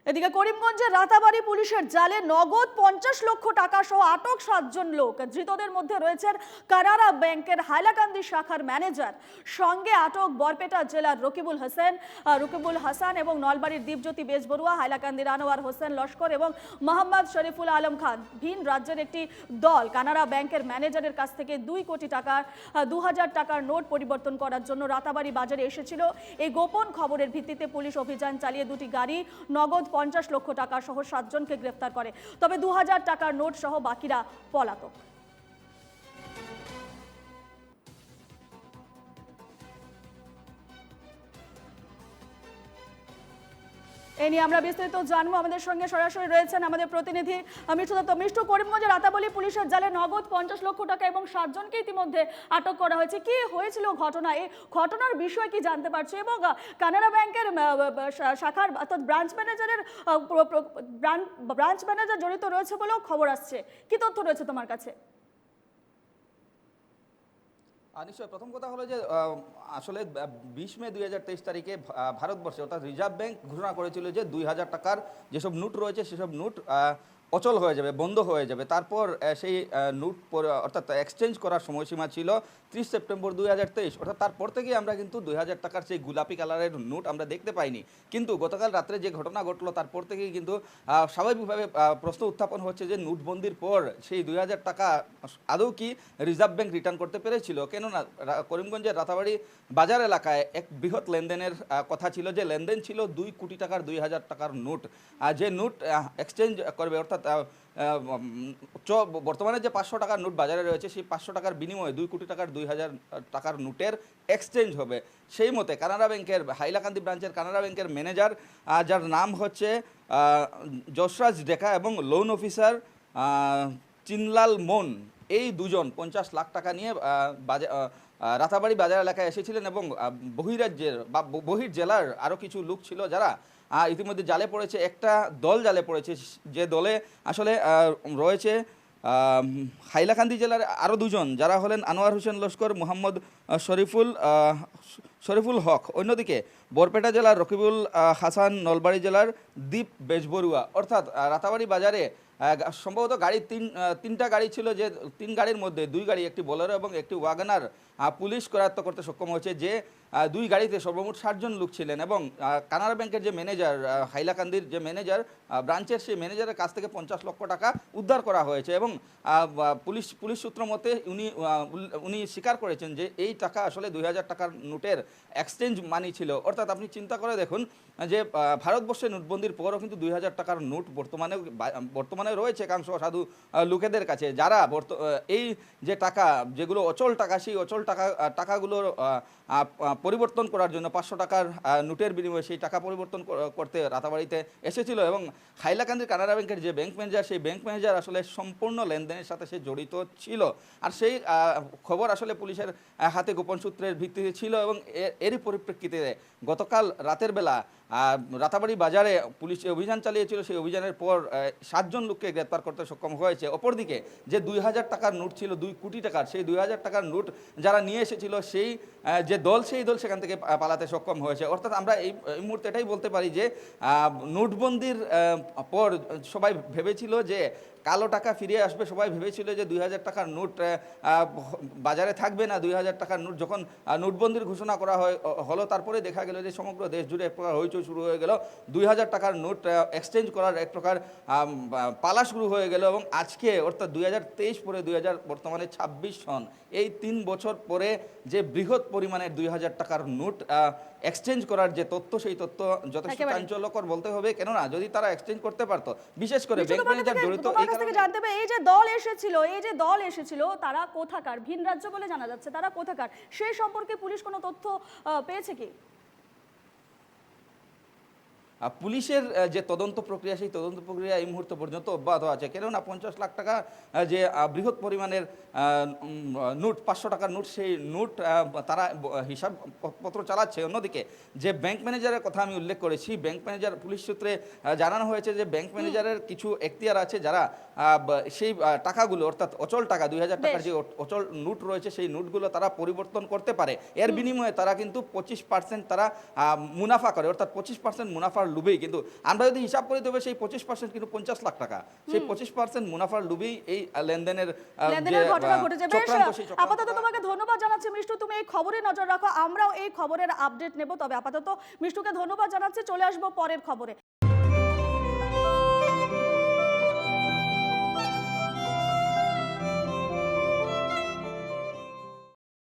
এদিকে করিমগঞ্জের রাতাবাড়ি পুলিশের জালে নগদ 50 লক্ষ টাকা সহ আটক 7 জন লোক। ধৃতদের মধ্যে রয়েছেন কানাড়া ব্যাংকের হাইলাকান্দি শাখার ম্যানেজার, সঙ্গে আটক বরপেটা জেলার রকিবুল হাসান এবং নলবাড়ির দীপজ্যোতি বেজবরুয়া, হাইলাকান্দির আনোয়ার হোসেন লস্কর এবং মোহাম্মদ শরীফুল আলম খান। ভিন রাজ্যের একটি দল কানাড়া ব্যাংকের ম্যানেজারের কাছ থেকে 2 কোটি টাকার 2000 টাকার নোট পরিবর্তন করার জন্য রাতাবাড়ি বাজারে এসেছিল। এই গোপন খবরের ভিত্তিতে পুলিশ অভিযান চালিয়ে দুটি গাড়ি, নগদ 50 লক্ষ টাকা সহ 7 জনকে গ্রেফতার করে। তবে 2000 টাকার নোট সহ বাকিরা পলাতক। এই নিয়ে আমরা বিস্তারিত জানবো। আমাদের সঙ্গে সরাসরি রয়েছেন আমাদের প্রতিনিধি মিষ্টু। করিমগঞ্জের রাতাবাড়ি পুলিশের জালে নগদ 50 লক্ষ টাকা এবং 7 জনকে ইতিমধ্যে আটক করা হয়েছে। কি হয়েছিল ঘটনা, এই ঘটনার বিষয়ে কি জানতে পারছো? এবং কানাড়া ব্যাংকের শাখার অর্থাৎ ব্রাঞ্চ ম্যানেজার জড়িত রয়েছে বলেও খবর আসছে। কি তথ্য রয়েছে তোমার কাছে? নিশ্চয়। প্রথম কথা হলো যে আসলে 20 মে 2023 তারিখে ভারতবর্ষে অর্থাৎ রিজার্ভ ব্যাংক ঘোষণা করেছিল যে 2000 টাকার যেসব নোট রয়েছে সেসব নোট অচল হয়ে যাবে, বন্ধ হয়ে যাবে। তারপর সেই নোট অর্থাৎ এক্সচেঞ্জ করার সময়সীমা ছিল 30 সেপ্টেম্বর 2023। অর্থাৎ তারপর থেকেই আমরা কিন্তু 2000 টাকার সেই গোলাপি কালারের নোট আমরা দেখতে পাইনি। কিন্তু গতকাল রাত্রে যে ঘটনা ঘটলো তারপর থেকেই কিন্তু স্বাভাবিকভাবে প্রশ্ন উত্থাপন হচ্ছে যে নোটবন্দির পর সেই 2000 টাকা আদৌ কি রিজার্ভ ব্যাংক রিটার্ন করতে পেরেছিল? কেননা করিমগঞ্জের রাতাবাড়ি বাজার এলাকায় এক বৃহৎ লেনদেনের কথা ছিল, যে লেনদেন ছিল 2 কোটি টাকার 2000 টাকার নোট। যে নোট এক্সচেঞ্জ করবে, অর্থাৎ বর্তমানে যে 500 টাকার নোট বাজারে রয়েছে সেই 500 টাকার বিনিময়ে 2 কোটি টাকার 2000 টাকার নোটের এক্সচেঞ্জ হবে। সেই মতে কানাড়া ব্যাংকের হাইলাকান্দি ব্রাঞ্চের কানাড়া ব্যাংকের ম্যানেজার, যার নাম হচ্ছে যশরাজ ডেকা, এবং লোন অফিসার চিনলাল মন, এই দুজন 50 লাখ টাকা নিয়ে রাতাবাড়ি বাজার এলাকায় এসেছিলেন। এবং বহিরাজ্যের বা বহির জেলার আরও কিছু লোক ছিল যারা ইতিমধ্যে জালে পড়েছে। একটা দল জালে পড়েছে, যে দলে আসলে রয়েছে হাইলাকান্দি জেলার আরও দুজন, যারা হলেন আনোয়ার হোসেন লস্কর, মোহাম্মদ শরীফুল হক। অন্যদিকে বরপেটা জেলার রকিবুল হাসান, নলবাড়ি জেলার দীপ বেজবরুয়া। অর্থাৎ রাতাবাড়ি বাজারে সম্ভবত তিনটা গাড়ি ছিল, যে 3 গাড়ির মধ্যে 2 গাড়ি, একটি বোলেরো এবং একটি ওয়াগনার পুলিশ করায়ত্ত করতে সক্ষম হয়েছে। যে 2 গাড়িতে সর্বমোট 60 জন লোক ছিলেন। এবং কানাড়া ব্যাংকের যে ম্যানেজার, হাইলাকান্দির যে ম্যানেজার ব্রাঞ্চের, সেই ম্যানেজারের কাছ থেকে 50 লক্ষ টাকা উদ্ধার করা হয়েছে। এবং পুলিশ সূত্র মতে উনি স্বীকার করেছেন যে এই টাকা আসলে 2000 টাকার নোটের এক্সচেঞ্জ মানি ছিল। অর্থাৎ আপনি চিন্তা করে দেখুন যে ভারতবর্ষে নোটবন্দির পরও কিন্তু 2000 টাকার নোট বর্তমানে রয়েছে একাংশ সাধু লোকেদের কাছে, যারা এই যে টাকা, যেগুলো অচল টাকা, সেই অচল টাকাগুলোর পরিবর্তন করার জন্য 500 টাকার নোটের বিনিময়ে সেই টাকা পরিবর্তন করতে রাতাবাড়িতে এসেছিল। এবং হাইলাকান্দির কানাড়া ব্যাংকের যে ব্যাংক ম্যানেজার, সেই ব্যাংক ম্যানেজার আসলে সম্পূর্ণ লেনদেনের সাথে সে জড়িত ছিল। আর সেই খবর আসলে পুলিশের হাতে গোপন সূত্রের ভিত্তিতে ছিল। এবং এরই পরিপ্রেক্ষিতে গতকাল রাতের বেলা রাতাবাড়ি বাজারে পুলিশ অভিযান চালিয়েছিল। সেই অভিযানের পর 7 জন লোককে গ্রেপ্তার করতে সক্ষম হয়েছে। অপরদিকে যে 2000 টাকার নোট ছিল 2 কোটি টাকার, সেই 2000 টাকার নোট যারা নিয়ে এসেছিল সেই সেই দল সেখান থেকে পালাতে সক্ষম হয়েছে। অর্থাৎ আমরা এই মুহূর্তে এটাই বলতে পারি যে নোটবন্দির পর সবাই ভেবেছিল যে কালো টাকা ফিরে আসবে, সবাই ভেবেছিল যে 2000 টাকার নোট বাজারে থাকবে না। 2000 টাকার নোট যখন নোটবন্দির ঘোষণা করা হলো, তারপরে দেখা গেল যে সমগ্র দেশ জুড়ে এক প্রকার হইচই শুরু হয়ে গেল। 2000 টাকার নোট এক্সচেঞ্জ করার এক প্রকার পালা শুরু হয়ে গেল। এবং আজকে অর্থাৎ 2023 পরে বর্তমানে 26 সন, এই 3 বছর পরে যে বৃহৎ পরিমাণের 2000 টাকার নোট এক্সচেঞ্জ করার যে তথ্য, সেই তথ্য যথেষ্ট চাঞ্চল্যকর বলতে হবে। কেননা যদি তারা এক্সচেঞ্জ করতে পারতো, বিশেষ করে ব্যাংক ম্যানেজার জড়িত, জানতে হবে এই যে দল এসেছিল তারা কোথাকার, ভিন রাজ্য বলে জানা যাচ্ছে, তারা কোথাকার, সেই সম্পর্কে পুলিশ কোনো তথ্য পেয়েছে কি? পুলিশের যে তদন্ত প্রক্রিয়া, সেই তদন্ত প্রক্রিয়া এই মুহূর্ত পর্যন্ত অব্যাহত আছে। কেননা 50 লাখ টাকা যে বৃহৎ পরিমাণের নোট, 500 টাকার নোট, সেই নোট তারা হিসাবপত্র চালাচ্ছে। অন্যদিকে যে ব্যাংক ম্যানেজারের কথা আমি উল্লেখ করেছি, ব্যাংক ম্যানেজার পুলিশ সূত্রে জানানো হয়েছে যে ব্যাংক ম্যানেজারের কিছু এখতিয়ার আছে, যারা সেই টাকাগুলো, অর্থাৎ অচল টাকা 2000 টাকার যে অচল নোট রয়েছে, সেই নোটগুলো তারা পরিবর্তন করতে পারে। এর বিনিময়ে তারা কিন্তু 25% তারা মুনাফা করে, অর্থাৎ 25% মুনাফার লুবেই কিন্তু আমরা যদি হিসাব করি তবে সেই 25% কিন্তু 50 লাখ টাকা, সেই 25% মুনাফার লুবেই এই লেনদেনের লেনদেনের ঘটনা ঘটেছে। বেশ, চক্রান্ত, সেই চক্রান্ত আপাতত তোমাকে ধন্যবাদ জানাচ্ছি মিষ্টু, তুমি এই খবরে নজর রাখো, আমরাও এই খবরের আপডেট নেব। তবে আপাতত মিষ্টুকে ধন্যবাদ জানাচ্ছি, চলে আসবো পরের খবরে।